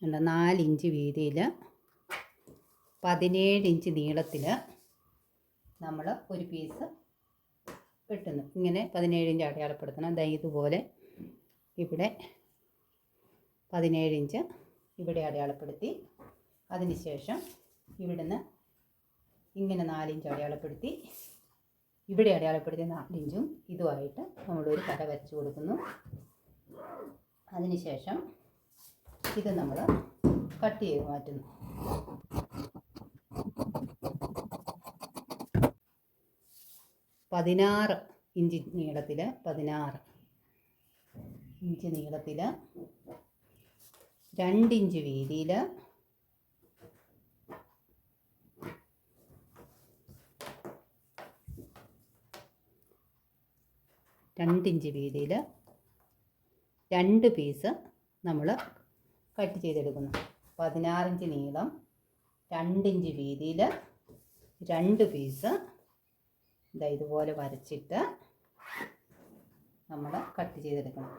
4 inch വീതിയിൽ 17 inch നീളത്തിൽ നമ്മൾ ഒരു പീസ് വെട്ടുന്നു. ഇങ്ങനെ 17 ഇഞ്ച് അടയാളപ്പെടുത്തണം. ഇതുപോലെ ഇവിടെ 17 ഇഞ്ച് ഇവിടെ അടയാളപ്പെടുത്തി, അതിനുശേഷം ഇവിടുന്ന് ഇങ്ങനെ 4 ഇഞ്ച് അടയാളപ്പെടുത്തി, ഇവിടെ അടയാളപ്പെടുത്തി 4 ഇഞ്ചും ഇതുമായിട്ട് നമ്മളൊരു കര വരച്ച് കൊടുക്കുന്നു. അതിനുശേഷം ഇത് നമ്മൾ കട്ട് ചെയ്ത് മാറ്റുന്നു. പതിനാറ് ഇഞ്ച് നീളത്തിൽ 2 ഇഞ്ച് വീതിയിൽ 2 ഇഞ്ച് വീതിയിൽ 2 പീസ് നമ്മൾ കട്ട് ചെയ്തെടുക്കുന്നു. 16 ഇഞ്ച് നീളം 2 ഇഞ്ച് വീതിയിൽ 2 പീസ് ഇതുപോലെ വരച്ചിട്ട് നമ്മൾ കട്ട് ചെയ്തെടുക്കണം.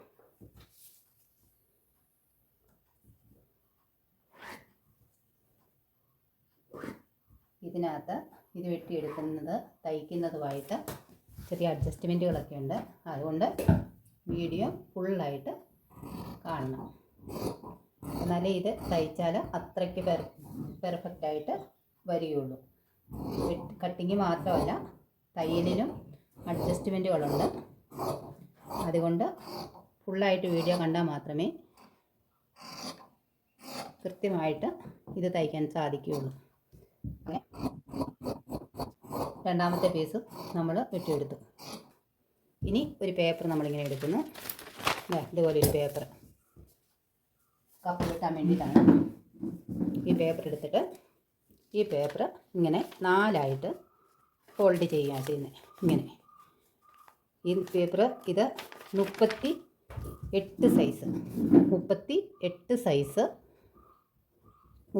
ഇതിനകത്ത് ഇത് വെട്ടിയെടുക്കുന്നത് തയ്ക്കുന്നതുമായിട്ട് ചെറിയ അഡ്ജസ്റ്റ്മെൻറ്റുകളൊക്കെ ഉണ്ട്. അതുകൊണ്ട് വീഡിയോ ഫുള്ളായിട്ട് കാണണം. എന്നാലേ ഇത് തയ്ച്ചാൽ അത്രയ്ക്ക് പെർഫെക്റ്റായിട്ട് വരികയുള്ളൂ. കട്ടിങ് മാത്രമല്ല, തയ്യലിലും അഡ്ജസ്റ്റ്മെൻറ്റുകളുണ്ട്. അതുകൊണ്ട് ഫുള്ളായിട്ട് വീഡിയോ കണ്ടാൽ മാത്രമേ കൃത്യമായിട്ട് ഇത് തയ്ക്കാൻ സാധിക്കുകയുള്ളൂ. രണ്ടാമത്തെ പീസ് നമ്മൾ വെട്ടിയെടുത്തു. ഇനി ഒരു പേപ്പർ നമ്മളിങ്ങനെ എടുക്കുന്നു. ഇതുപോലെ ഒരു പേപ്പർ കപ്പ് കിട്ടാൻ വേണ്ടിയിട്ടാണ് ഈ പേപ്പർ എടുത്തിട്ട് ഈ പേപ്പർ ഇങ്ങനെ 4ആയിട്ട് ഫോൾഡ് ചെയ്യുകയാണ് ചെയ്യുന്നത്. ഇങ്ങനെ ഈ പേപ്പർ ഇത്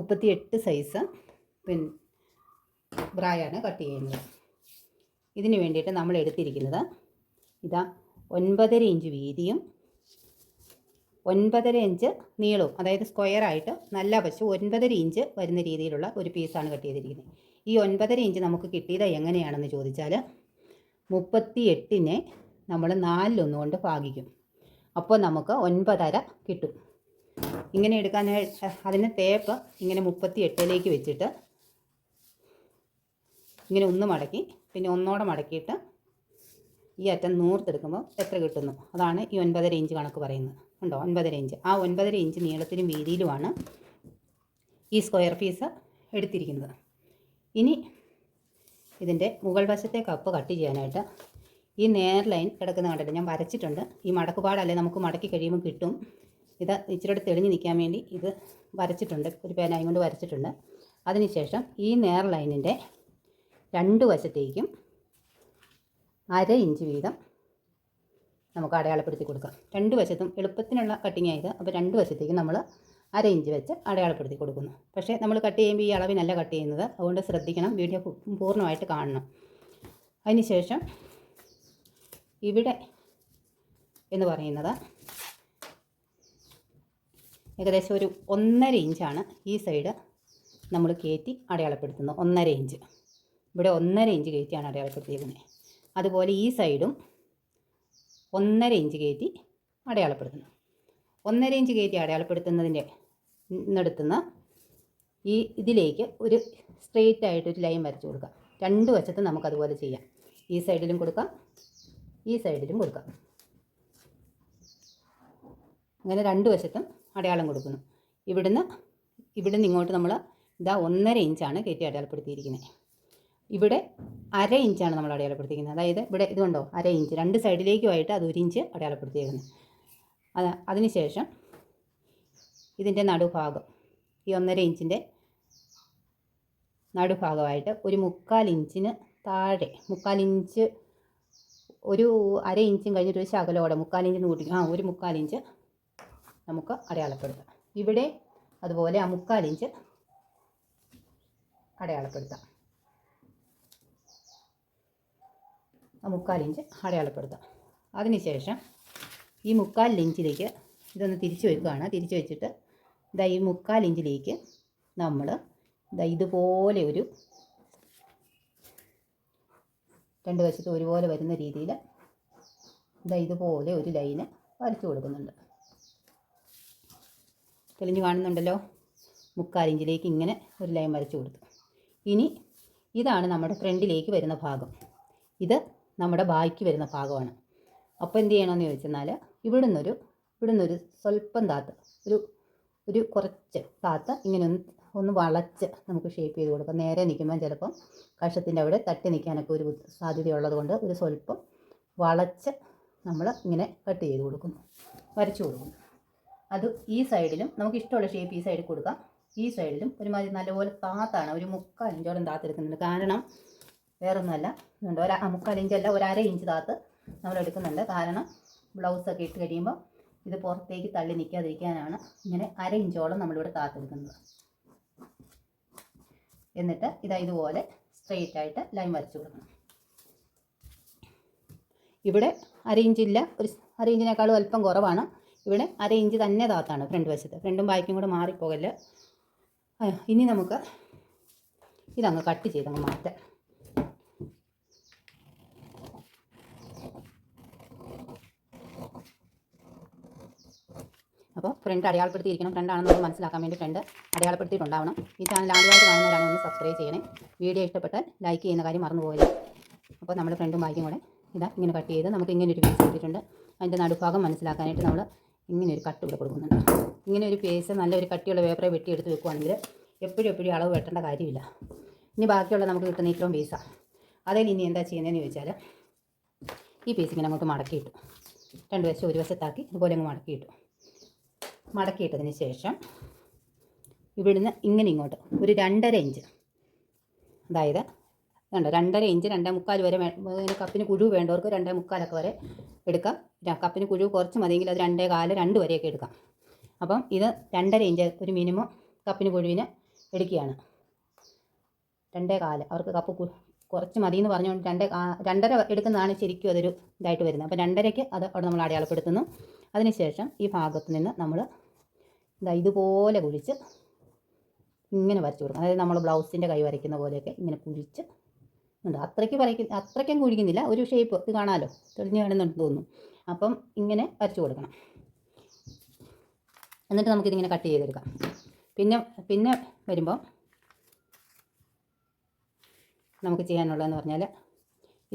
38 സൈസ് പിന്നെ ബ്രായാണ് കട്ട് ചെയ്യുന്നത്. ഇതിന് വേണ്ടിയിട്ട് നമ്മൾ എടുത്തിരിക്കുന്നത് 9.5 ഇഞ്ച് വീതിയും 9.5 ഇഞ്ച് നീളവും, അതായത് സ്ക്വയറായിട്ട് നല്ല വശം 9.5 ഇഞ്ച് വരുന്ന രീതിയിലുള്ള ഒരു പീസാണ് കട്ട് ചെയ്തിരിക്കുന്നത്. ഈ 9.5 ഇഞ്ച് നമുക്ക് കിട്ടിയത് എങ്ങനെയാണെന്ന് ചോദിച്ചാൽ 38നെ നമ്മൾ 4 കൊണ്ട് ഭാഗിക്കും. അപ്പോൾ നമുക്ക് 9.5 കിട്ടും. ഇങ്ങനെ എടുക്കാനായിട്ട് അതിന് ടേപ്പ് ഇങ്ങനെ 38ലേക്ക് വെച്ചിട്ട് ഇങ്ങനെ ഒന്ന് മടക്കി പിന്നെ ഒന്നോടെ മടക്കിയിട്ട് ഈ അറ്റം നൂർത്തെടുക്കുമ്പോൾ എത്ര കിട്ടുന്നു അതാണ് ഈ 9.5 ഇഞ്ച് കണക്ക് പറയുന്നത്. ഉണ്ടോ? 9.5 ഇഞ്ച്. ആ 9.5 ഇഞ്ച് നീളത്തിലും വീതിയിലുമാണ് ഈ സ്ക്വയർ പീസ് എടുത്തിരിക്കുന്നത്. ഇനി ഇതിൻ്റെ മുകൾ വശത്തെ കപ്പ് കട്ട് ചെയ്യാനായിട്ട് ഈ നേർ ലൈൻ കിടക്കുന്ന കണ്ടിട്ട് ഞാൻ വരച്ചിട്ടുണ്ട്. ഈ മടക്കുപാടല്ലേ നമുക്ക് മടക്കി കഴിയുമ്പോൾ കിട്ടും. ഇത് ഇച്ചിരി തെളിഞ്ഞ് നിൽക്കാൻ വേണ്ടി ഇത് വരച്ചിട്ടുണ്ട്, ഒരു പേനായും കൊണ്ട് വരച്ചിട്ടുണ്ട്. അതിനുശേഷം ഈ നേർ ലൈനിൻ്റെ 2 വശത്തേക്കും 1/2 ഇഞ്ച് വീതം നമുക്ക് അടയാളപ്പെടുത്തി കൊടുക്കാം. 2 വശത്തും എളുപ്പത്തിനുള്ള കട്ടിങ് ആയത്. അപ്പോൾ 2 വശത്തേക്കും നമ്മൾ 1/2 ഇഞ്ച് വെച്ച് അടയാളപ്പെടുത്തി കൊടുക്കുന്നു. പക്ഷേ നമ്മൾ കട്ട് ചെയ്യുമ്പോൾ ഈ അളവിനല്ല കട്ട് ചെയ്യുന്നത്. അതുകൊണ്ട് ശ്രദ്ധിക്കണം, വീഡിയോ പൂർണ്ണമായിട്ട് കാണണം. അതിനുശേഷം ഇവിടെ എന്ന് പറയുന്നത് ഏകദേശം ഒരു 1.5 ഇഞ്ചാണ് ഈ സൈഡ് നമ്മൾ കയറ്റി അടയാളപ്പെടുത്തുന്നത്. 1.5 ഇഞ്ച് ഇവിടെ 1.5 ഇഞ്ച് കയറ്റിയാണ് അടയാളപ്പെടുത്തിയിരിക്കുന്നത്. അതുപോലെ ഈ സൈഡും 1.5 ഇഞ്ച് കയറ്റി അടയാളപ്പെടുത്തുന്നു. 1.5 ഇഞ്ച് കയറ്റി അടയാളപ്പെടുത്തുന്നതിൻ്റെ നടത്തുന്ന ഇതിലേക്ക് ഒരു സ്ട്രെയിറ്റ് ആയിട്ടൊരു ലൈൻ വരച്ച് കൊടുക്കാം. 2 വശത്തും നമുക്കതുപോലെ ചെയ്യാം. ഈ സൈഡിലും കൊടുക്കാം, ഈ സൈഡിലും കൊടുക്കാം. അങ്ങനെ 2 വശത്തും അടയാളം കൊടുക്കുന്നു. ഇവിടുന്ന് ഇങ്ങോട്ട് നമ്മൾ 1.5 ഇഞ്ചാണ് കയറ്റി അടയാളപ്പെടുത്തിയിരിക്കുന്നത്. ഇവിടെ 1/2 ഇഞ്ചാണ് നമ്മൾ അടയാളപ്പെടുത്തിയിരിക്കുന്നത്. അതായത് ഇവിടെ ഇതുകൊണ്ടോ 1/2 ഇഞ്ച് 2 സൈഡിലേക്കുമായിട്ട് അത് 1 ഇഞ്ച് അടയാളപ്പെടുത്തിയിരിക്കുന്നത്. അതിനുശേഷം ഇതിൻ്റെ നടുഭാഗം ഈ 1.5 ഇഞ്ചിൻ്റെ നടുഭാഗമായിട്ട് ഒരു 3/4 ഇഞ്ചിന് താഴെ 3/4 ഇഞ്ച് ഒരു 1/2 ഇഞ്ചും കഴിഞ്ഞിട്ട് ഒരു ശകലോടെ 3/4 ഇഞ്ച് കൂട്ടി ഒരു 3/4 ഇഞ്ച് നമുക്ക് അടയാളപ്പെടുത്താം. ഇവിടെ അതുപോലെ ആ 3/4 ഇഞ്ച് അടയാളപ്പെടുത്താം. ആ 3/4 ഇഞ്ച് അടയാളപ്പെടുത്താം. അതിനുശേഷം ഈ 3/4 ഇഞ്ചിലേക്ക് ഇതൊന്ന് തിരിച്ച് വെക്കുകയാണ്. തിരിച്ച് വെച്ചിട്ട് ഇതാ ഈ 3/4 ഇഞ്ചിലേക്ക് നമ്മൾ ഇതുപോലെ ഒരു രണ്ട് വശത്തും ഒരുപോലെ വരുന്ന രീതിയിൽ ഇതുപോലെ ഒരു ലൈന് വരച്ചു കൊടുക്കുന്നുണ്ട്. തെളിഞ്ഞ് കാണുന്നുണ്ടല്ലോ. 3/4 ഇഞ്ചിലേക്ക് ഇങ്ങനെ ഒരു ലൈൻ വരച്ചു കൊടുത്തു. ഇനി ഇതാണ് നമ്മുടെ ഫ്രണ്ടിലേക്ക് വരുന്ന ഭാഗം, ഇത് നമ്മുടെ ബായ്ക്ക് വരുന്ന ഭാഗമാണ്. അപ്പോൾ എന്ത് ചെയ്യണമെന്ന് ചോദിച്ചെന്നാൽ ഇവിടുന്നൊരു സ്വല്പം താത്ത് ഒരു കുറച്ച് താത്ത് ഇങ്ങനെ ഒന്ന് വളച്ച് നമുക്ക് ഷേപ്പ് ചെയ്ത് കൊടുക്കാം. നേരെ നിൽക്കുമ്പം ചിലപ്പം കഷത്തിൻ്റെ അവിടെ തട്ടി നിൽക്കാനൊക്കെ ഒരു സാധ്യതയുള്ളത് കൊണ്ട് ഒരു സ്വല്പം വളച്ച് നമ്മൾ ഇങ്ങനെ കട്ട് ചെയ്ത് കൊടുക്കുന്നു, വരച്ചു കൊടുക്കുന്നു. അത് ഈ സൈഡിലും നമുക്ക് ഇഷ്ടമുള്ള ഷേപ്പ് ഈ സൈഡിൽ കൊടുക്കാം. ഈ സൈഡിലും ഒരുമാതിരി നല്ലപോലെ താത്താണ്, ഒരു 3/4 ഇഞ്ചോളം താത്തെടുക്കുന്നുണ്ട്. കാരണം വേറൊന്നുമല്ല, 3/4 ഇഞ്ചല്ല, ഒരു 1/2 ഇഞ്ച് താത്ത് നമ്മൾ എടുക്കുന്നുണ്ട്. കാരണം ബ്ലൗസൊക്കെ ഇട്ട് കഴിയുമ്പോൾ ഇത് പുറത്തേക്ക് തള്ളി നിൽക്കാതിരിക്കാനാണ് ഇങ്ങനെ 1/2 ഇഞ്ചോളം നമ്മളിവിടെ താത്തെടുക്കുന്നത്. എന്നിട്ട് ഇതുപോലെ സ്ട്രെയിറ്റ് ആയിട്ട് ലൈൻ വരച്ചു കൊടുക്കണം. ഇവിടെ 1/2 ഇഞ്ചില്ല, ഒരു 1/2 ഇഞ്ചിനേക്കാളും അല്പം കുറവാണ്. ഇവിടെ 1/2 ഇഞ്ച് തന്നെ താത്താണ് ഫ്രണ്ട് വശത്ത്. ഫ്രണ്ടും ബാക്കും കൂടെ മാറിപ്പോകല്ല. ഇനി നമുക്ക് ഇതങ്ങ് കട്ട് ചെയ്തങ്ങ് മാറ്റാം. അപ്പോൾ ഫ്രണ്ട് അടയാളപ്പെടുത്തിയിരിക്കണം. ഫ്രണ്ടാണെന്ന് നമുക്ക് മനസ്സിലാക്കാൻ വേണ്ടി ഫ്രണ്ട് അടയാളപ്പെടുത്തിയിട്ടുണ്ടാവണം. ഈ ചാനൽ ആദ്യമായിട്ട് കാണുന്നവരാണ് ഒന്ന് സബ്സ്ക്രൈബ് ചെയ്യണേ. വീഡിയോ ഇഷ്ടപ്പെട്ടാൽ ലൈക്ക് ചെയ്യുന്ന കാര്യം മറന്നു പോകരുത്. അപ്പോൾ നമ്മൾ ഫ്രണ്ടും ബാക്കും കൂടെ ഇങ്ങനെ കട്ട് ചെയ്ത് നമുക്ക് ഇങ്ങനെ ഒരു പീസ് കിട്ടിയിട്ടുണ്ട്. അതിൻ്റെ നടുഭാഗം മനസ്സിലാക്കാനായിട്ട് നമ്മൾ ഇങ്ങനെ ഒരു കട്ട് ഇവിടെ കൊടുക്കുന്നുണ്ട്. ഇങ്ങനെ ഒരു പീസ് നല്ലൊരു കട്ടിയുള്ള പേപ്പറെ വെട്ടിയെടുത്ത് വെക്കുകയാണെങ്കിൽ എപ്പോഴും അളവ് വെട്ടേണ്ട കാര്യമില്ല. ഇനി ബാക്കിയുള്ള നമുക്ക് കിട്ടുന്ന ഇത്രയും പീസാണ്. അതിൽ ഇനി എന്താ ചെയ്യുന്നതെന്ന് ചോദിച്ചാൽ ഈ പീസ് ഇങ്ങനെ അങ്ങോട്ട് മടക്കിയിട്ടു, രണ്ട് വശം ഒരു വശത്താക്കി ഇതുപോലെ അങ്ങ് മടക്കിയിട്ടതിന് ശേഷം ഇവിടുന്ന് ഇങ്ങനെ ഇങ്ങോട്ട് ഒരു 2.5 ഇഞ്ച്, അതായത് 2.5 ഇഞ്ച് 2.75 വരെ കപ്പിന് കുഴു വേണ്ടവർക്ക് 2.75 വരെ എടുക്കാം. കപ്പിന് കുഴു കുറച്ച് മതിയെങ്കിൽ അത് 2.25 2 വരെയൊക്കെ എടുക്കാം. അപ്പം ഇത് 2.5 ഇഞ്ച് ഒരു മിനിമം കപ്പിന് കുഴുവിന് എടുക്കുകയാണ്. 2.25 അവർക്ക് കപ്പ് കുറച്ച് മതി എന്ന് പറഞ്ഞുകൊണ്ട് 2.5 എടുക്കുന്നതാണ് ശരിക്കും അതൊരു ഇതായിട്ട് വരുന്നത്. അപ്പോൾ 2.5ക്ക് അത് അവിടെ നമ്മൾ അടയാളപ്പെടുത്തുന്നു. അതിനുശേഷം ഈ ഭാഗത്ത് നിന്ന് നമ്മൾ ഇതുപോലെ കുഴിച്ച് ഇങ്ങനെ വരച്ചു കൊടുക്കണം. അതായത് നമ്മൾ ബ്ലൗസിൻ്റെ കൈ വരയ്ക്കുന്ന പോലെയൊക്കെ ഇങ്ങനെ കുഴിച്ച് ഉണ്ട്. അത്രയ്ക്കും കുഴിക്കുന്നില്ല, ഒരു ഷേപ്പ് ഇത് കാണാമല്ലോ, തെളിഞ്ഞ് കാണുന്നുണ്ടെന്ന് തോന്നുന്നു. അപ്പം ഇങ്ങനെ വരച്ചു കൊടുക്കണം. എന്നിട്ട് നമുക്കിതിങ്ങനെ കട്ട് ചെയ്തെടുക്കാം. പിന്നെ വരുമ്പം നമുക്ക് ചെയ്യാനുള്ളതെന്ന് പറഞ്ഞാൽ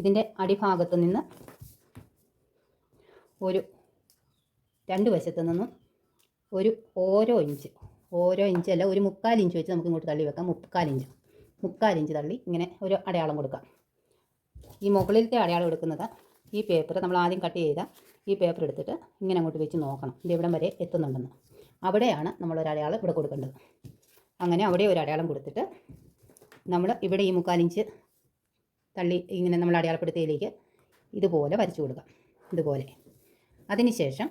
ഇതിൻ്റെ അടിഭാഗത്ത് നിന്ന് ഒരു 2 വശത്തു നിന്നും ഓരോ ഇഞ്ച് അല്ല, ഒരു 3/4 ഇഞ്ച് വെച്ച് നമുക്ക് ഇങ്ങോട്ട് തള്ളി വെക്കാം. 3/4 ഇഞ്ച് തള്ളി ഇങ്ങനെ ഒരു അടയാളം കൊടുക്കാം. ഈ മുകളിലത്തെ അടയാളം എടുക്കുന്നത് ഈ പേപ്പർ നമ്മൾ ആദ്യം കട്ട് ചെയ്ത ഈ പേപ്പർ എടുത്തിട്ട് ഇങ്ങനെ അങ്ങോട്ട് വെച്ച് നോക്കണം ഇത് ഇവിടം വരെ എത്തുന്നുണ്ടെന്ന്. അവിടെയാണ് നമ്മളൊരു അടയാളം ഇവിടെ കൊടുക്കേണ്ടത്. അങ്ങനെ അവിടെ ഒരു അടയാളം കൊടുത്തിട്ട് നമ്മൾ ഇവിടെ ഈ 3/4 ഇഞ്ച് തള്ളി ഇങ്ങനെ നമ്മൾ അടയാളപ്പെടുത്തിയതിലേക്ക് ഇതുപോലെ വരച്ചു കൊടുക്കാം. ഇതുപോലെ. അതിനുശേഷം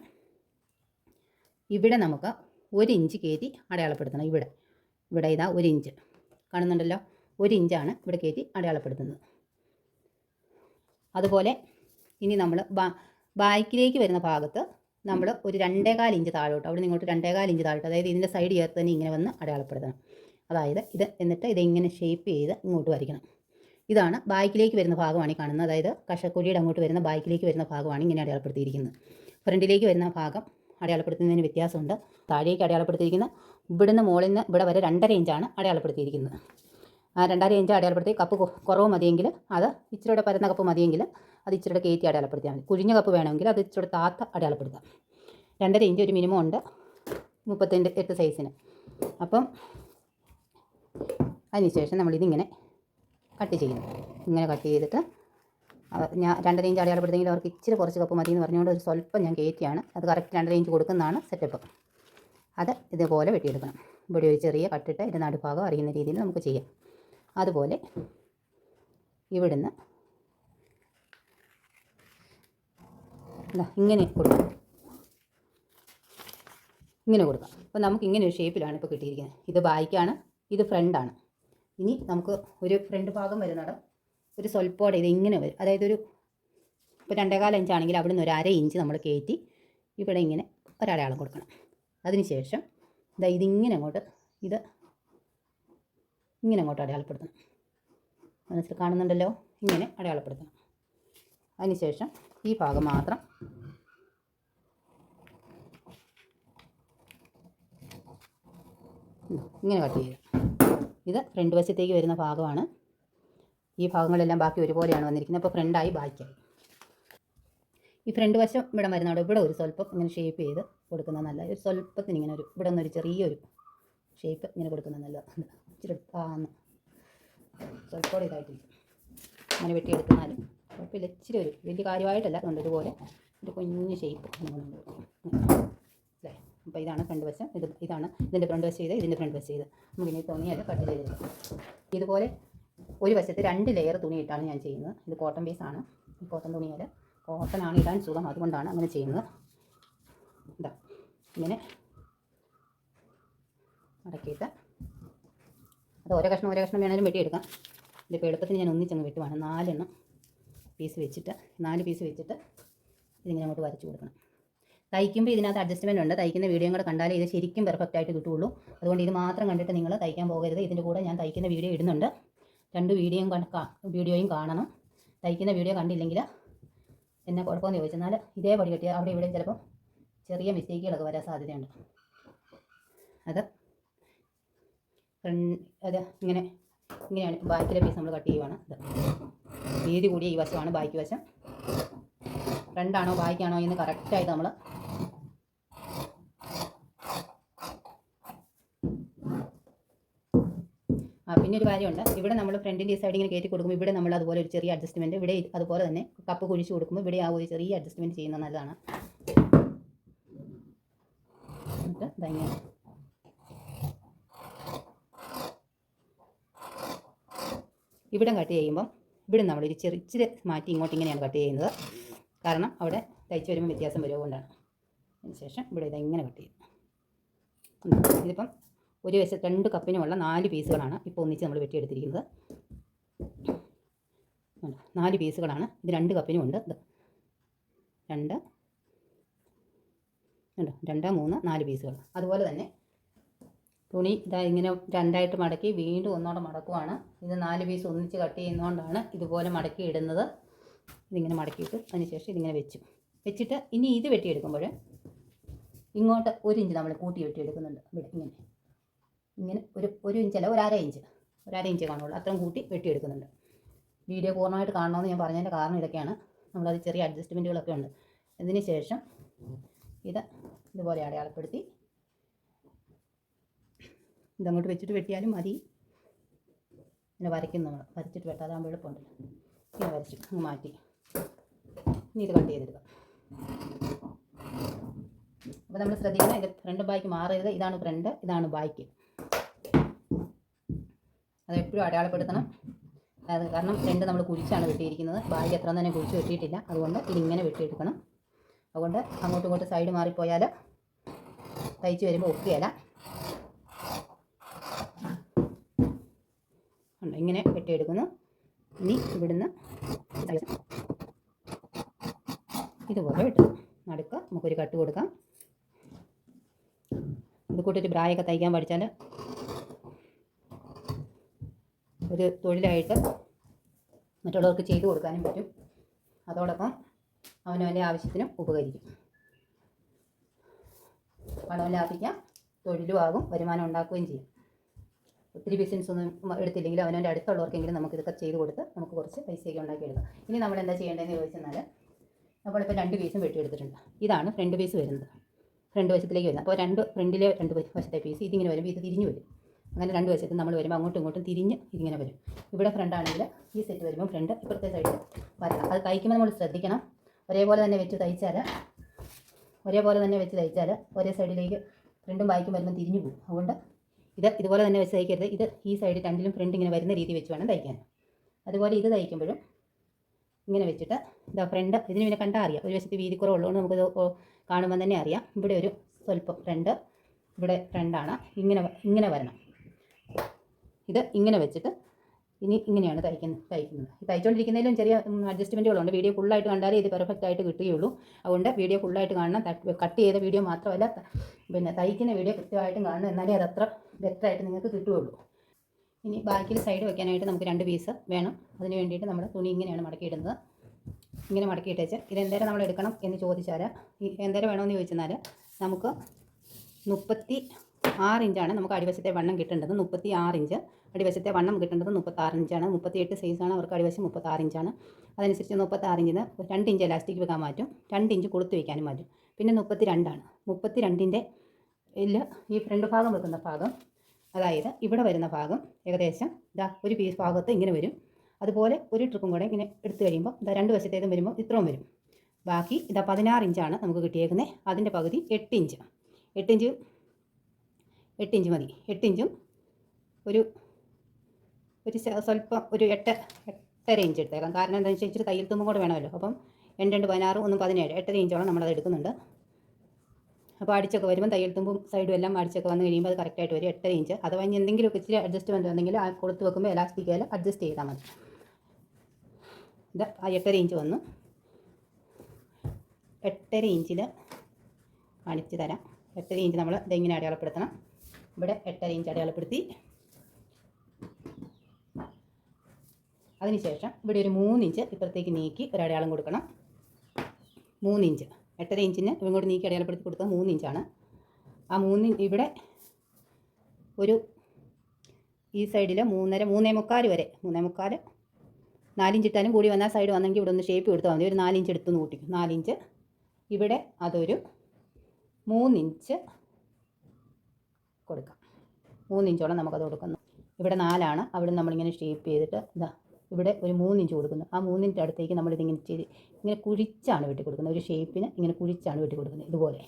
ഇവിടെ നമുക്ക് 1 ഇഞ്ച് കയറ്റി അടയാളപ്പെടുത്തണം. ഇവിടെ ഇതാ 1 ഇഞ്ച് കാണുന്നുണ്ടല്ലോ, 1 ഇഞ്ചാണ് ഇവിടെ കയറ്റി അടയാളപ്പെടുത്തുന്നത്. അതുപോലെ ഇനി നമ്മൾ ബാക്കിലേക്ക് വരുന്ന ഭാഗത്ത് നമ്മൾ ഒരു 2.25 ഇഞ്ച് താഴോട്ട്, അവിടെ നിന്ന് ഇങ്ങോട്ട് 2.25 ഇഞ്ച് താഴോട്ട്, അതായത് ഇതിൻ്റെ സൈഡ് ചേർത്ത് തന്നെ ഇങ്ങനെ വന്ന് അടയാളപ്പെടുത്തണം. അതായത് എന്നിട്ട് ഇതിങ്ങനെ ഷേപ്പ് ചെയ്ത് ഇങ്ങോട്ട് വരയ്ക്കണം. ഇതാണ് ബാക്കിലേക്ക് വരുന്ന ഭാഗമാണ് ഈ കാണുന്നത്. അതായത് കഷക്കുഴിയുടെ അങ്ങോട്ട് വരുന്ന ബാക്കിലേക്ക് വരുന്ന ഭാഗമാണ് ഇങ്ങനെ അടയാളപ്പെടുത്തിയിരിക്കുന്നത്. ഫ്രണ്ടിലേക്ക് വരുന്ന ഭാഗം അടയാളപ്പെടുത്തുന്നതിന് വ്യത്യാസമുണ്ട്. താഴേക്ക് അടയാളപ്പെടുത്തിയിരിക്കുന്ന ഇവിടുന്ന് മുകളിൽ നിന്ന് ഇവിടെ വരെ 2.5 ഇഞ്ചാണ് അടയാളപ്പെടുത്തിയിരിക്കുന്നത്. ആ 2.5 ഇഞ്ച് അടയാളപ്പെടുത്തി കപ്പ് കുറവ് മതിയെങ്കിൽ അത് ഇച്ചിരിയുടെ പരന്ന കപ്പ് മതിയെങ്കിൽ അത് ഇച്ചിരിയുടെ കയറ്റി അടയാളപ്പെടുത്തിയാൽ മതി. കുഴിഞ്ഞ കപ്പ് വേണമെങ്കിൽ അത് ഇച്ചിരിയുടെ താത്ത അടയാളപ്പെടുത്താം. 2.5 ഇഞ്ച് ഒരു മിനിമം ഉണ്ട് 38 സൈസിന്. അപ്പം അതിനുശേഷം നമ്മളിതിങ്ങനെ കട്ട് ചെയ്യുന്നു. ഇങ്ങനെ കട്ട് ചെയ്തിട്ട് ഞാൻ 2.5 ഇഞ്ച് അടയാളപ്പെടുത്തിയെങ്കിൽ അവർക്ക് ഇച്ചിരി കുറച്ച് കപ്പ് മതി എന്ന് പറഞ്ഞുകൊണ്ട് ഒരു സ്വല്പം ഞാൻ കയറ്റിയാണ്. അത് കറക്റ്റ് 2.5 ഇഞ്ച് കൊടുക്കുന്നതാണ് സെറ്റപ്പ്. അത് ഇതുപോലെ വെട്ടിയെടുക്കണം. ഇവിടെ ഒരു ചെറിയ കട്ടിട്ട് ഇതിൻ്റെ നടുഭാഗം അറിയുന്ന രീതിയിൽ നമുക്ക് ചെയ്യാം. അതുപോലെ ഇവിടുന്ന് ഇങ്ങനെ കൊടുക്കാം. അപ്പോൾ നമുക്ക് ഇങ്ങനെ ഒരു ഷേപ്പിലാണ് ഇപ്പോൾ കിട്ടിയിരിക്കുന്നത്. ഇത് ബാക്കാണ്, ഇത് ഫ്രണ്ടാണ്. ഇനി നമുക്ക് ഒരു ഫ്രണ്ട് ഭാഗം വരുന്നിടം ഒരു സ്വല്പോടെ ഇത് ഇങ്ങനെ വരും. അതായത് ഇപ്പോൾ 2.25 ഇഞ്ചാണെങ്കിൽ അവിടെ നിന്ന് ഒരു 1/2 ഇഞ്ച് നമ്മൾ കയറ്റി ഇവിടെ ഇങ്ങനെ ഒരടയാളം കൊടുക്കണം. അതിനുശേഷം ഇതാ ഇതിങ്ങനെ അങ്ങോട്ട് ഇത് ഇങ്ങനെ അങ്ങോട്ട് അടയാളപ്പെടുത്തണം. മനസ്സിൽ കാണുന്നുണ്ടല്ലോ, ഇങ്ങനെ അടയാളപ്പെടുത്തണം. അതിനുശേഷം ഈ ഭാഗം മാത്രം ഇങ്ങനെ കട്ട് ചെയ്യുക. ഇത് ഫ്രണ്ട് വശത്തേക്ക് വരുന്ന ഭാഗമാണ്. ഈ ഭാഗങ്ങളെല്ലാം ബാക്കി ഒരുപോലെയാണ് വന്നിരിക്കുന്നത്. അപ്പോൾ ഫ്രണ്ടായി ബാക്കിയായി. ഈ ഫ്രണ്ട് വശം ഇവിടെ വരുന്നവിടെ ഇവിടെ ഒരു സ്വല്പം ഇങ്ങനെ ഷേപ്പ് ചെയ്ത് കൊടുക്കുന്നത് നല്ലത്. ഒരു സ്വല്പത്തിന് ഇങ്ങനെ ഒരു ഇവിടെ നിന്നൊരു ചെറിയൊരു ഷേപ്പ് ഇങ്ങനെ കൊടുക്കുന്നത് നല്ലത്. ഇച്ചിരി സ്വല്പം ഇതായിട്ടിരിക്കും. അങ്ങനെ വെട്ടിയെടുക്കുന്നാലും കുഴപ്പമില്ല. ഇച്ചിരി ഒരു വലിയ കാര്യമായിട്ടല്ല, അതുകൊണ്ട് ഇതുപോലെ ഒരു കുഞ്ഞ് ഷേപ്പ് അല്ലേ. അപ്പോൾ ഇതാണ് ഫ്രണ്ട് വശം. ഇതാണ് ഇതിൻ്റെ ഫ്രണ്ട് വശം. ഇതിൻ്റെ ഫ്രണ്ട് വശം. നമുക്കിനി തുണിയത് കട്ട് ചെയ്തെടുക്കാം. ഇതുപോലെ ഒരു വശത്ത് 2 ലെയർ തുണി ഇട്ടാണ് ഞാൻ ചെയ്യുന്നത്. ഇത് കോട്ടൺ പീസാണ്. ഈ കോട്ടൺ തുണിയിൽ കോട്ടനാണ് ഇടാൻ സുഖം, അതുകൊണ്ടാണ് അങ്ങനെ ചെയ്യുന്നത്. ഇതാ ഇങ്ങനെ അടക്കിയിട്ട് അത് ഓരോ കഷ്ണം വേണമെങ്കിലും വെട്ടിയെടുക്കാം. ഇതിപ്പോൾ എളുപ്പത്തിന് ഞാൻ ഒന്നിച്ചങ്ങ് വെട്ടുവാണ്. 4 പീസ് വെച്ചിട്ട് ഇതിങ്ങനെ അങ്ങോട്ട് വരച്ച് കൊടുക്കണം. തയ്ക്കുമ്പോൾ ഇതിനകത്ത് അഡ്ജസ്റ്റ്മെൻ്റ് ഉണ്ട്. തയ്ക്കുന്ന വീഡിയോ കൂടെ കണ്ടാലേ ഇത് ശരിക്കും പെർഫെക്റ്റ് ആയിട്ട് കിട്ടുകയുള്ളൂ. അതുകൊണ്ട് ഇത് മാത്രം കണ്ടിട്ട് നിങ്ങൾ തയ്ക്കാൻ പോകരുത്. ഇതിൻ്റെ കൂടെ ഞാൻ തയ്ക്കുന്ന വീഡിയോ ഇടുന്നുണ്ട്. 2 വീഡിയോയും കാണണം. തയ്ക്കുന്ന വീഡിയോ കണ്ടില്ലെങ്കിൽ എന്നെ കുഴപ്പമെന്ന് ചോദിച്ചെന്നാൽ ഇതേപടി കെട്ടിയാൽ അവിടെ ഇവിടെ ചിലപ്പോൾ ചെറിയ മിസ്റ്റേക്കുകളൊക്കെ വരാൻ സാധ്യതയുണ്ട്. അത് ഇങ്ങനെയാണ് ബാക്കിലെ പീസ് നമ്മൾ കട്ട് ചെയ്യുവാണ്. ഇത് വീതി കൂടിയ ഈ വശമാണ് ബാക്കി വശം. ഫ്രണ്ടാണോ ബാക്കാണോ എന്ന് കറക്റ്റായിട്ട് നമ്മൾ പിന്നെ ഒരു കാര്യമുണ്ട്. ഇവിടെ നമ്മൾ ഫ്രണ്ടിൻ്റെ ഈ സൈഡ് ഇങ്ങനെ കയറ്റി കൊടുക്കുമ്പോൾ ഇവിടെ നമ്മൾ അതുപോലെ ഒരു ചെറിയ അഡ്ജസ്റ്റ്മെൻറ്റ്, ഇവിടെ അതുപോലെ തന്നെ കപ്പ് കുഴിച്ച് കൊടുക്കുമ്പോൾ ഇവിടെ ആ ഒരു ചെറിയ അഡ്ജസ്റ്റ്മെൻറ്റ് ചെയ്യുന്നത് നല്ലതാണ്. എന്നിട്ട് ഇതങ്ങനെ ഇവിടെ കട്ട് ചെയ്യുമ്പം ഇവിടെ നമ്മളൊരു ഇച്ചിരി മാറ്റി ഇങ്ങോട്ട് ഇങ്ങനെയാണ് കട്ട് ചെയ്യുന്നത്. കാരണം അവിടെ തയ്ച്ച് വരുമ്പോൾ വ്യത്യാസം വരുന്നതുകൊണ്ടാണ്. അതിനുശേഷം ഇവിടെ ഇതെങ്ങനെ കട്ട് ചെയ്യും. ഇതിപ്പം ഒരു വശത്ത് 2 കപ്പിനുമുള്ള 4 പീസുകളാണ് ഇപ്പോൾ ഒന്നിച്ച് നമ്മൾ വെട്ടിയെടുത്തിരിക്കുന്നത്. 4 പീസുകളാണ്. ഇത് 2 കപ്പിനും ഉണ്ട്. ഇത് 2, 3, 4 പീസുകൾ. അതുപോലെ തന്നെ തുണി ഇതാ ഇങ്ങനെ 2ആയിട്ട് മടക്കി വീണ്ടും ഒന്നോടെ മടക്കുവാണ്. ഇത് 4 പീസ് ഒന്നിച്ച് കട്ട് ചെയ്യുന്നതുകൊണ്ടാണ് ഇതുപോലെ മടക്കി ഇടുന്നത്. ഇതിങ്ങനെ മടക്കിയിട്ട് അതിനുശേഷം ഇതിങ്ങനെ വെച്ചിട്ട് ഇനി ഇത് വെട്ടിയെടുക്കുമ്പോൾ ഇങ്ങോട്ട് 1 ഇഞ്ച് നമ്മൾ കൂട്ടി വെട്ടിയെടുക്കുന്നുണ്ട്. ഇവിടെ ഇങ്ങനെ ഒരു ഇഞ്ചല്ല, ഒരു അര ഇഞ്ച് കാണുള്ളൂ. അത്രയും കൂട്ടി വെട്ടിയെടുക്കുന്നുണ്ട്. വീഡിയോ പൂർണ്ണമായിട്ട് കാണണമെന്ന് ഞാൻ പറഞ്ഞതിൻ്റെ കാരണം ഇതൊക്കെയാണ്. നമ്മളത് ചെറിയ അഡ്ജസ്റ്റ്മെൻറ്റുകളൊക്കെ ഉണ്ട്. ഇതിന് ശേഷം ഇതുപോലെ അടയാളപ്പെടുത്തി ഇതങ്ങോട്ട് വെച്ചിട്ട് വെട്ടിയാലും മതി. ഇങ്ങനെ വരയ്ക്കും. നമ്മൾ വരച്ചിട്ട് വെട്ടാതാകുമ്പോൾ എളുപ്പമുണ്ട്. ഇങ്ങനെ വരച്ച് മാറ്റി ഇനി ഇത് കട്ട് ചെയ്തെടുക്കാം. അപ്പോൾ നമ്മൾ ശ്രദ്ധിക്കണം, ഇത് ഫ്രണ്ട് ബാക്ക് മാറരുത്. ഇതാണ് ഫ്രണ്ട്, ഇതാണ് ബാക്ക്. അതെപ്പോഴും അടയാളപ്പെടുത്തണം. കാരണം ഫ്രണ്ട് നമ്മൾ കുഴിച്ചാണ് വെട്ടിയിരിക്കുന്നത്. ബാക്ക് എത്ര തന്നെ കുഴിച്ച് വെട്ടിയിട്ടില്ല. അതുകൊണ്ട് ഇതിങ്ങനെ വെട്ടിയെടുക്കണം. അതുകൊണ്ട് അങ്ങോട്ടും ഇങ്ങോട്ടും സൈഡ് മാറിപ്പോയാൽ തയ്ച്ച് വരുമ്പോൾ ഒക്കുകയില്ല. ഇങ്ങനെ വെട്ടിയെടുക്കുന്നു. ഇനി ഇവിടുന്ന് ഇതുപോലെ വെട്ടും. നടുക്ക് നമുക്കൊരു കട്ട് കൊടുക്കാം. ഇത് കൂട്ടിയിട്ട് ബ്രായൊക്കെ തയ്ക്കാൻ പഠിച്ചാൽ ഒരു തൊഴിലായിട്ട് മറ്റുള്ളവർക്ക് ചെയ്തു കൊടുക്കാനും പറ്റും. അതോടൊപ്പം അവനവൻ്റെ ആവശ്യത്തിനും ഉപകരിക്കും. പണം ലാഭിക്കാം, തൊഴിലും ആകും, വരുമാനം ഉണ്ടാക്കുകയും ചെയ്യും. ഒത്തിരി ബിസിനസ് ഒന്നും എടുത്തില്ലെങ്കിൽ അവനവൻ്റെ അടുത്തുള്ളവർക്കെങ്കിലും നമുക്കിതൊക്കെ ചെയ്ത് കൊടുത്ത് നമുക്ക് കുറച്ച് പൈസയൊക്കെ ഉണ്ടാക്കിയെടുക്കാം. ഇനി നമ്മൾ എന്താ ചെയ്യേണ്ടതെന്ന് ചോദിച്ചെന്നാൽ, നമ്മളിപ്പോൾ 2 പീസും വെട്ടിയെടുത്തിട്ടുണ്ട്. ഇതാണ് ഫ്രണ്ട് പീസ് വരുന്നത്, ഫ്രണ്ട് വശത്തിലേക്ക് വരുന്നത്. അപ്പോൾ ഫ്രണ്ടിലെ 2 വശത്തെ പീസ് ഇതിങ്ങനെ വരുമ്പോൾ ഇത് തിരിഞ്ഞ് വരും. അങ്ങനെ 2 വശത്ത് നമ്മൾ വരുമ്പോൾ അങ്ങോട്ടും ഇങ്ങോട്ടും തിരിഞ്ഞ് ഇതിങ്ങനെ വരും. ഇവിടെ ഫ്രണ്ടാണെങ്കിൽ ഈ സെറ്റ് വരുമ്പോൾ ഫ്രണ്ട് ഇപ്പുറത്തെ സൈഡിൽ വരണം. അത് തയ്ക്കുമ്പോൾ നമ്മൾ ശ്രദ്ധിക്കണം. ഒരേപോലെ തന്നെ വെച്ച് തയ്ച്ചാൽ ഒരേ സൈഡിലേക്ക് ഫ്രണ്ടും ബാക്കും വരുമ്പോൾ തിരിഞ്ഞു പോകും. അതുകൊണ്ട് ഇതുപോലെ തന്നെ വെച്ച് തയ്ക്കരുത്. ഈ സൈഡ് 2ലും ഫ്രണ്ട് ഇങ്ങനെ വരുന്ന രീതി വെച്ച് വേണം തയ്ക്കാൻ. അതുപോലെ ഇത് തയ്ക്കുമ്പോഴും ഇങ്ങനെ വെച്ചിട്ട് ഫ്രണ്ട് ഇതിന് പിന്നെ കണ്ടാൽ അറിയാം. ഒരു വശത്ത് വീതിക്കുറവുള്ളതുകൊണ്ട് നമുക്കിത് കാണുമ്പോൾ തന്നെ അറിയാം. ഇവിടെ ഒരു സ്വല്പം ഫ്രണ്ട്, ഇവിടെ ഫ്രണ്ടാണ്. ഇങ്ങനെ വരണം. ഇത് ഇങ്ങനെ വെച്ചിട്ട് ഇനി ഇങ്ങനെയാണ് തയ്ക്കുന്നത്. തയ്ച്ചുകൊണ്ടിരിക്കുന്നതിലും ചെറിയ അഡ്ജസ്റ്റ്മെൻറ്റുകളുണ്ട്. വീഡിയോ ഫുള്ളായിട്ട് കണ്ടാലേ ഇത് പെർഫെക്റ്റ് ആയിട്ട് കിട്ടുകയുള്ളൂ. അതുകൊണ്ട് വീഡിയോ ഫുള്ളായിട്ട് കാണണം. കട്ട് ചെയ്ത വീഡിയോ മാത്രമല്ല, പിന്നെ തയ്ക്കുന്ന വീഡിയോ കൃത്യമായിട്ടും കാണണം. എന്നാലേ അതത്ര ബെറ്ററായിട്ട് നിങ്ങൾക്ക് കിട്ടുകയുള്ളൂ. ഇനി ബാക്കിൽ സൈഡ് വയ്ക്കാനായിട്ട് നമുക്ക് 2 പീസ് വേണം. അതിന് വേണ്ടിയിട്ട് നമ്മൾ തുണി ഇങ്ങനെയാണ് മടക്കിയിടുന്നത്. ഇങ്ങനെ മടക്കിയിട്ടേച്ച് ഇത് എന്തേരം നമ്മൾ എടുക്കണം എന്ന് ചോദിച്ചാൽ, എന്തേരം വേണമെന്ന് ചോദിച്ചെന്നാൽ നമുക്ക് 36 ഇഞ്ചാണ് നമുക്ക് അടിവശത്തെ വണ്ണം കിട്ടേണ്ടത്. 36 ഇഞ്ച് അടിവശത്തെ വണ്ണം കിട്ടേണ്ടത് 36 ഇഞ്ചാണ്. 38 സൈസാണ് അവർക്ക് അടിവശം 36 ഇഞ്ചാണ്. അതനുസരിച്ച് 36 ഇഞ്ചിന് 2 ഇഞ്ച് ഇലാസ്റ്റിക് വെക്കാൻ മാറ്റും, 2 ഇഞ്ച് കൊടുത്ത് വയ്ക്കാനും മാറ്റും. പിന്നെ 32ആണ്. 32ൻ്റെ ഈ ഫ്രണ്ട് ഭാഗം വെക്കുന്ന ഭാഗം, അതായത് ഇവിടെ വരുന്ന ഭാഗം ഏകദേശം ഒരു പീസ് ഭാഗത്ത് ഇങ്ങനെ വരും. അതുപോലെ ഒരു ട്രിപ്പും കൂടെ ഇങ്ങനെ എടുത്തു കഴിയുമ്പോൾ 2 വശത്തേതും വരുമ്പോൾ ഇത്രയും വരും. ബാക്കി 16 ഇഞ്ചാണ് നമുക്ക് കിട്ടിയേക്കുന്നത്. അതിൻ്റെ പകുതി 8 ഇഞ്ച്. 8 ഇഞ്ച് മതി. 8 ഇഞ്ചും ഒരു സ്വല്പം ഒരു 8.5 ഇഞ്ച് എടുത്തേക്കാം. കാരണം എന്താണെന്ന് വെച്ചാൽ ഇച്ചിരി തയ്യൽ തുമ്പും കൂടെ വേണമല്ലോ. അപ്പം 2 16 1 17 8.5 ഇഞ്ചോളം നമ്മളത് എടുക്കുന്നുണ്ട്. അപ്പോൾ അടിച്ചൊക്കെ വരുമ്പോൾ തയ്യൽ തുമ്പും സൈഡും എല്ലാം അടിച്ചൊക്കെ വന്ന് കഴിയുമ്പോൾ അത് കറക്റ്റായിട്ട് വരും. 8.5 ഇഞ്ച്. അഥവാ ഇനി എന്തെങ്കിലുമൊക്കെ ഇച്ചിരി അഡ്ജസ്റ്റ്മെൻറ്റ് ഉണ്ടെങ്കിൽ ആ കൊടുത്ത് വെക്കുമ്പോൾ എലാസ്റ്റിക്കയിൽ അഡ്ജസ്റ്റ് ചെയ്താൽ മതി. ഇത് 8.5 ഇഞ്ച് വന്നു. 8.5 ഇഞ്ചിൽ കാണിച്ച് തരാം. 8.5 ഇഞ്ച് നമ്മൾ ഇതെങ്ങനെ അടയാളപ്പെടുത്തണം. ഇവിടെ 8.5 ഇഞ്ച് അടയാളപ്പെടുത്തി. അതിനുശേഷം ഇവിടെ ഒരു 3 ഇഞ്ച് ഇപ്പുറത്തേക്ക് നീക്കി ഒരു അടയാളം കൊടുക്കണം. 3 ഇഞ്ച് 8.5 ഇഞ്ചിന് ഇങ്ങോട്ട് നീക്കി അടയാളപ്പെടുത്തി കൊടുത്തത് 3 ഇഞ്ചാണ്. ആ 3 ഇവിടെ ഒരു ഈ സൈഡിൽ 3.5 3.25 വരെ 3.25 4 ഇഞ്ച് ഇട്ടാലും കൂടി വന്നാൽ സൈഡ് വന്നെങ്കിൽ ഇവിടെ ഒന്ന് ഷേപ്പ് കൊടുത്താൽ മതി. ഒരു 4 ഇഞ്ച് എടുത്ത് കൂട്ടിക്കും. 4 ഇഞ്ച് ഇവിടെ അതൊരു 3 ഇഞ്ച് കൊടുക്കാം. 3 ഇഞ്ചോളം നമുക്കത് കൊടുക്കുന്നു. ഇവിടെ 4ആണ്. അവിടെ നമ്മളിങ്ങനെ ഷേപ്പ് ചെയ്തിട്ട് ഇവിടെ ഒരു 3 ഇഞ്ച് കൊടുക്കുന്നു. ആ 3 ഇഞ്ച് അടുത്തേക്ക് നമ്മളിതിങ്ങനെ ഇങ്ങനെ കുഴിച്ചാണ് വെട്ടി കൊടുക്കുന്നത്. ഒരു ഷേപ്പിന് ഇങ്ങനെ കുഴിച്ചാണ് വെട്ടി കൊടുക്കുന്നത് ഇതുപോലെ.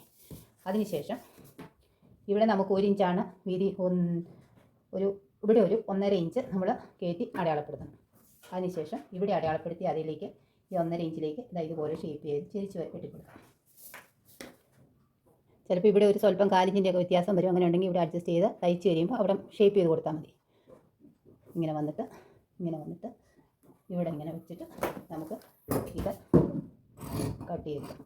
അതിനുശേഷം ഇവിടെ നമുക്ക് 1 ഇഞ്ചാണ് വീതി. ഇവിടെ ഒരു 1.5 ഇഞ്ച് നമ്മൾ കയറ്റി അടയാളപ്പെടുത്തണം. അതിനുശേഷം ഇവിടെ അടയാളപ്പെടുത്തി അതിലേക്ക് ഈ 1.5 ഇഞ്ചിലേക്ക് ഇതുപോലെ ഷേപ്പ് ചെയ്ത് തിരിച്ച് വെട്ടിക്കൊടുക്കാം. ചിലപ്പോൾ ഇവിടെ ഒരു സ്വല്പം 4 ഇഞ്ചിൻ്റെയൊക്കെ വ്യത്യാസം വരും. അങ്ങനെ ഉണ്ടെങ്കിൽ ഇവിടെ അഡ്ജസ്റ്റ് ചെയ്ത് തയ്ച്ച് കഴിയുമ്പോൾ അവിടെ ഷേപ്പ് ചെയ്ത് കൊടുത്താൽ മതി. ഇങ്ങനെ വന്നിട്ട് ഇവിടെ ഇങ്ങനെ വെച്ചിട്ട് നമുക്ക് ഇത് കട്ട് ചെയ്തെടുക്കാം.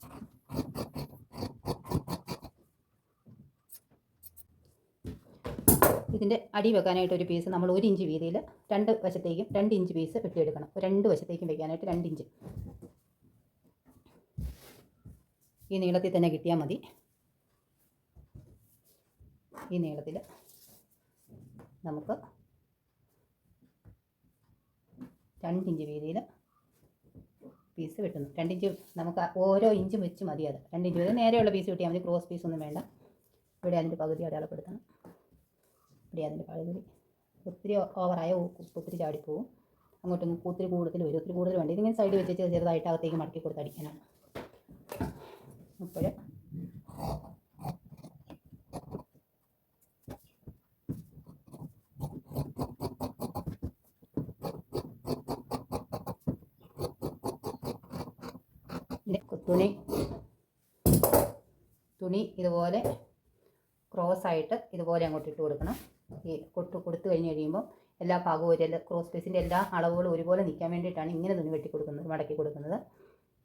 ഇതിൻ്റെ അടി വെക്കാനായിട്ട് ഒരു പീസ് നമ്മൾ 1 ഇഞ്ച് വീതിയിൽ 2 വശത്തേക്കും 2 ഇഞ്ച് പീസ് വെട്ടിയെടുക്കണം. 2 വശത്തേക്കും വയ്ക്കാനായിട്ട് 2 ഇഞ്ച് ഈ നീളത്തിൽ തന്നെ കിട്ടിയാൽ മതി. ഈ നീളത്തിൽ നമുക്ക് 2 ഇഞ്ച് വീതിയിൽ പീസ് വെട്ടുന്നു. 2 ഇഞ്ച് നമുക്ക് ഓരോ ഇഞ്ചും വെച്ച് മതി. അത് 2 ഇഞ്ച് വീതം നേരെയുള്ള പീസ് കിട്ടിയാൽ മതി. ക്രോസ് പീസൊന്നും വേണ്ട. ഇവിടെ അതിൻ്റെ പകുതി അടയാളപ്പെടുത്തണം. ഇവിടെ അതിൻ്റെ പകുതി ഒത്തിരി ഓവറായ ഒത്തിരി ചാടിപ്പോവും. അങ്ങോട്ടും ഒത്തിരി കൂടുതൽ വരും. ഒത്തിരി കൂടുതൽ വേണ്ട. ഇതിങ്ങനെ സൈഡ് വെച്ച് ചെറുതായിട്ട് അകത്തേക്ക് മടക്കി കൊടുത്ത് അടിക്കാനാണ്. അപ്പോൾ തുണി ഇതുപോലെ ക്രോസായിട്ട് ഇതുപോലെ അങ്ങോട്ട് ഇട്ട് കൊടുക്കണം. ഈ കൊടുത്തു കഴിഞ്ഞ് കഴിയുമ്പോൾ എല്ലാ ഭാഗവും ഒരു ക്രോസ് പീസിൻ്റെ എല്ലാ അളവുകളും ഒരുപോലെ നിൽക്കാൻ വേണ്ടിയിട്ടാണ് ഇങ്ങനെ തുണി വെട്ടി കൊടുക്കുന്നത്, മടക്കി കൊടുക്കുന്നത്.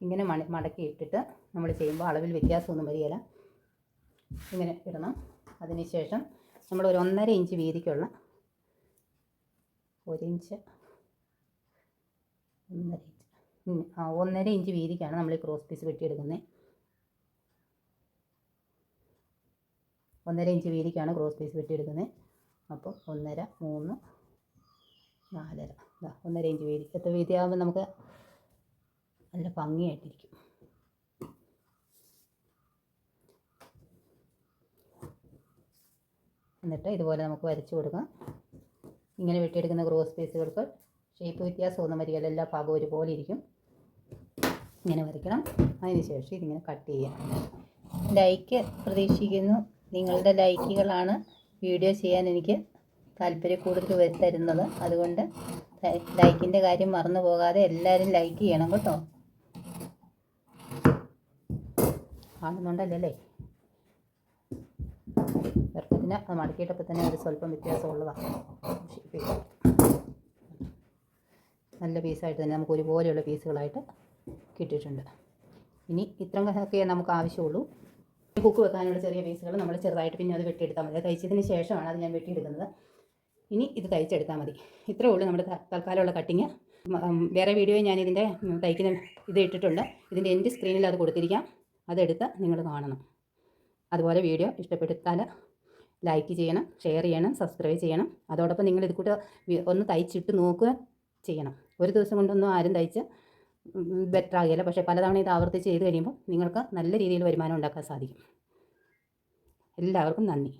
ഇങ്ങനെ മടക്കി ഇട്ടിട്ട് നമ്മൾ ചെയ്യുമ്പോൾ അളവിൽ വ്യത്യാസമൊന്നും വരികയില്ല. ഇങ്ങനെ ഇടണം. അതിനുശേഷം നമ്മൾ ഒരു 1.5 ഇഞ്ച് വീതിക്കുള്ള 1.5 ഇഞ്ച് വീതിക്കാണ് നമ്മൾ ഈ ക്രോസ് പീസ് വെട്ടിയെടുക്കുന്നത്. 1.5 ഇഞ്ച് വീതിക്കാണ് ക്രോസ് പീസ് വെട്ടിയെടുക്കുന്നത്. അപ്പോൾ 1.5 3 4.5 1.5 ഇഞ്ച് വീതി. എത്ര വീതിയാകുമ്പോൾ നമുക്ക് നല്ല ഭംഗിയായിട്ടിരിക്കും. എന്നിട്ട് ഇതുപോലെ നമുക്ക് വരച്ചു കൊടുക്കാം. ഇങ്ങനെ വെട്ടിയെടുക്കുന്ന ക്രോസ് പീസുകൾക്ക് ഷേപ്പ് വ്യത്യാസമൊന്നും വരികയില്ല. എല്ലാ ഭാഗവും ഒരുപോലെ ഇരിക്കും. ഇങ്ങനെ വരയ്ക്കണം. അതിനുശേഷം ഇതിങ്ങനെ കട്ട് ചെയ്യാം. ലൈക്ക് പ്രതീക്ഷിക്കുന്നു. നിങ്ങളുടെ ലൈക്കുകളാണ് വീഡിയോ ചെയ്യാൻ എനിക്ക് താല്പര്യക്കൂടുതൽ തരുന്നത്. അതുകൊണ്ട് ലൈക്കിൻ്റെ കാര്യം മറന്നു പോകാതെ എല്ലാവരും ലൈക്ക് ചെയ്യണം കേട്ടോ. കാണുന്നുണ്ടല്ലേ? വെറുതെ അത് മടക്കിയിട്ടപ്പോൾ തന്നെ ഒരു സ്വല്പം വ്യത്യാസമുള്ളതാണ്. നല്ല പീസായിട്ട് തന്നെ നമുക്ക് ഒരുപോലെയുള്ള പീസുകളായിട്ട് കിട്ടിയിട്ടുണ്ട്. ഇനി ഇത്രയൊക്കെ നമുക്ക് ആവശ്യമുള്ളൂ. ഹുക്ക് വെക്കാനുള്ള ചെറിയ പീസുകൾ നമ്മൾ ചെറുതായിട്ട് പിന്നെ അത് വെട്ടിയെടുത്താൽ മതി. തയ്ച്ചതിന് ശേഷമാണ് അത് ഞാൻ വെട്ടിയെടുക്കുന്നത്. ഇനി ഇത് തയ്ച്ചെടുത്താൽ മതി. ഇത്രയേ ഉള്ളൂ നമ്മുടെ തൽക്കാലമുള്ള കട്ടിങ്. വേറെ വീഡിയോയിൽ ഞാൻ ഇതിൻ്റെ തയ്ക്കുന്ന ഇത് ഇട്ടിട്ടുണ്ട്. ഇതിൻ്റെ എൻഡ് സ്ക്രീനിൽ അത് കൊടുത്തിരിക്കാം, അതെടുത്ത് നിങ്ങൾ കാണണം. അതുപോലെ വീഡിയോ ഇഷ്ടപ്പെടുത്താൽ ലൈക്ക് ചെയ്യണം, ഷെയർ ചെയ്യണം, സബ്സ്ക്രൈബ് ചെയ്യണം. അതോടൊപ്പം നിങ്ങൾ ഇത് കൂട്ട് ഒന്ന് തയ്ച്ചിട്ട് നോക്കുക ചെയ്യണം. ഒരു ദിവസം കൊണ്ടൊന്നും ആരും തയ്ച്ച് ബെറ്റർ ആകില്ല. പക്ഷേ പലതവണ ഇത് ആവർത്തിച്ച് ചെയ്ത് കഴിയുമ്പോൾ നിങ്ങൾക്ക് നല്ല രീതിയിൽ വരുമാനം ഉണ്ടാക്കാൻ സാധിക്കും. എല്ലാവർക്കും നന്ദി.